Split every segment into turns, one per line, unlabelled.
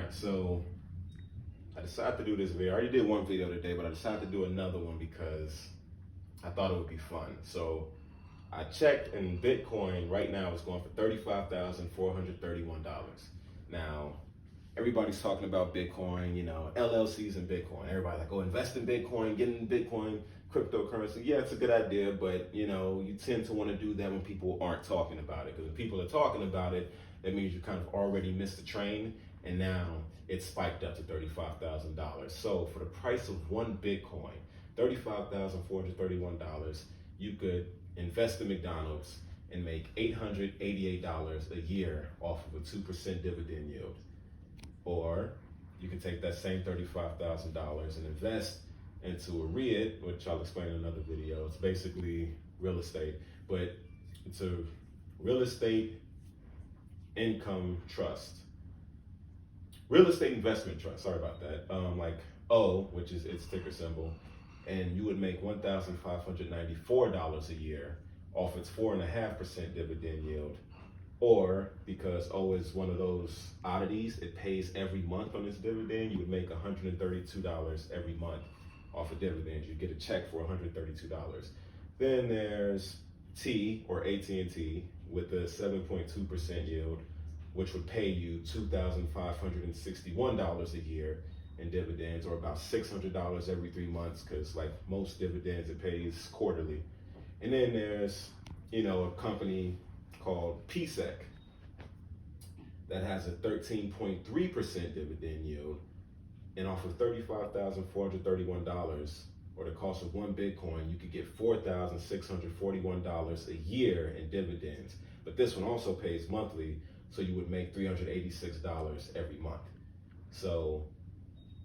right, so I decided to do this video. I already did one video today, but I decided to do another one because I thought it would be fun. So I checked, and Bitcoin right now is going for $35,431. Now, everybody's talking about Bitcoin, LLCs and Bitcoin. Everybody's like, oh, invest in Bitcoin, get in Bitcoin, cryptocurrency. Yeah, it's a good idea, but you tend to want to do that when people aren't talking about it. Because when people are talking about it, that means you kind of already missed the train, and now it's spiked up to $35,000. So for the price of one Bitcoin, $35,431, you could invest in McDonald's and make $888 a year off of a 2% dividend yield. Or you can take that same $35,000 and invest into a REIT, which I'll explain in another video. It's basically real estate, but it's a real estate income trust. Real estate investment trust, sorry about that. Like O, which is its ticker symbol, and you would make $1,594 a year off its 4.5% dividend yield. Or because O is one of those oddities, it pays every month on its dividend, you would make $132 every month off of dividends. You get a check for $132. Then there's T, or AT&T, with a 7.2% yield, which would pay you $2,561 a year in dividends, or about $600 every 3 months, because like most dividends, it pays quarterly. And then there's, a company called PSEC that has a 13.3% dividend yield, and off of $35,431, or the cost of one Bitcoin, you could get $4,641 a year in dividends. But this one also pays monthly, so you would make $386 every month. So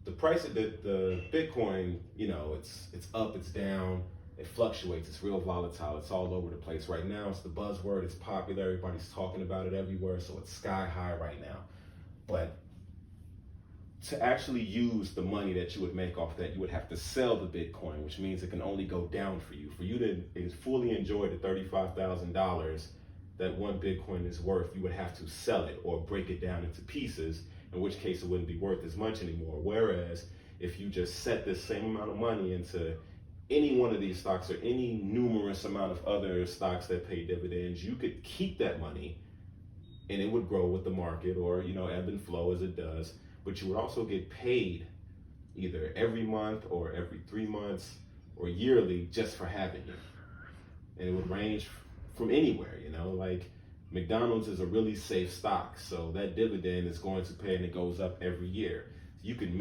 the price of the Bitcoin, it's up, it's down, it fluctuates, it's real volatile, it's all over the place. Right now, it's the buzzword, it's popular, everybody's talking about it everywhere, so it's sky high right now. But to actually use the money that you would make off that, you would have to sell the Bitcoin, which means it can only go down for you. For you to fully enjoy the $35,000 that one Bitcoin is worth, you would have to sell it or break it down into pieces, in which case it wouldn't be worth as much anymore. Whereas if you just set the same amount of money into any one of these stocks or any numerous amount of other stocks that pay dividends, you could keep that money and it would grow with the market, or ebb and flow as it does. But you would also get paid either every month or every 3 months or yearly just for having it. And it would range from anywhere, like McDonald's is a really safe stock, so that dividend is going to pay, and it goes up every year. You can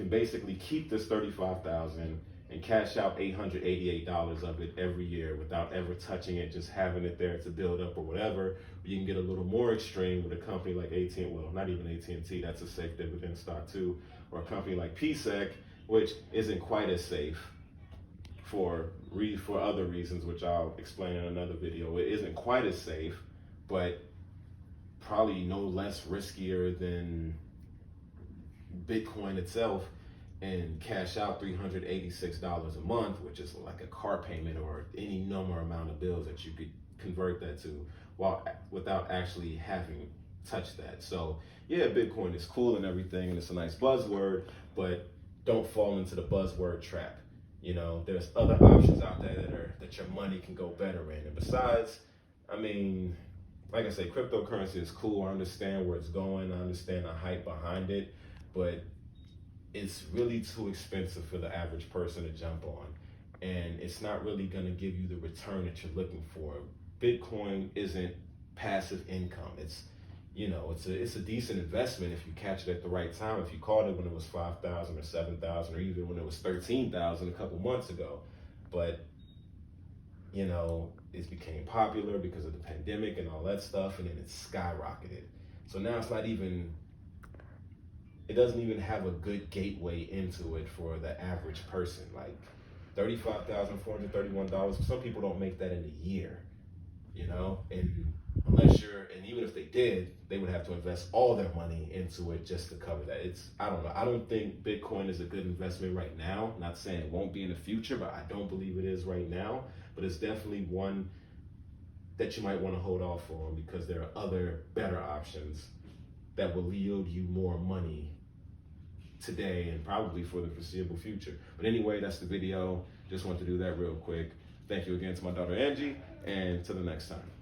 basically keep this $35,000 and cash out $888 of it every year without ever touching it, just having it there to build up or whatever. But you can get a little more extreme with a company like AT&T, well, not even AT&T, that's a safe dividend stock too, or a company like PSEC, which isn't quite as safe for other reasons, which I'll explain in another video. It isn't quite as safe, but probably no less riskier than Bitcoin itself, and cash out $386 a month, which is like a car payment or any number amount of bills that you could convert that to without actually having touched that. So yeah, Bitcoin is cool and everything, and it's a nice buzzword, but don't fall into the buzzword trap. There's other options out there that your money can go better in. And besides, like I say, cryptocurrency is cool. I understand where it's going. I understand the hype behind it, but it's really too expensive for the average person to jump on. And it's not really going to give you the return that you're looking for. Bitcoin isn't passive income. It's a decent investment if you catch it at the right time. If you caught it when it was 5,000 or 7,000, or even when it was 13,000 a couple months ago. But it became popular because of the pandemic and all that stuff, and then it skyrocketed. So now it doesn't even have a good gateway into it for the average person. Like $35,431, some people don't make that in a year, and even if they did, they would have to invest all their money into it just to cover that. I don't know. I don't think Bitcoin is a good investment right now. Not saying it won't be in the future, but I don't believe it is right now. But it's definitely one that you might want to hold off on, because there are other better options that will yield you more money today and probably for the foreseeable future. But anyway, that's the video. Just wanted to do that real quick. Thank you again to my daughter Angie, and to the next time.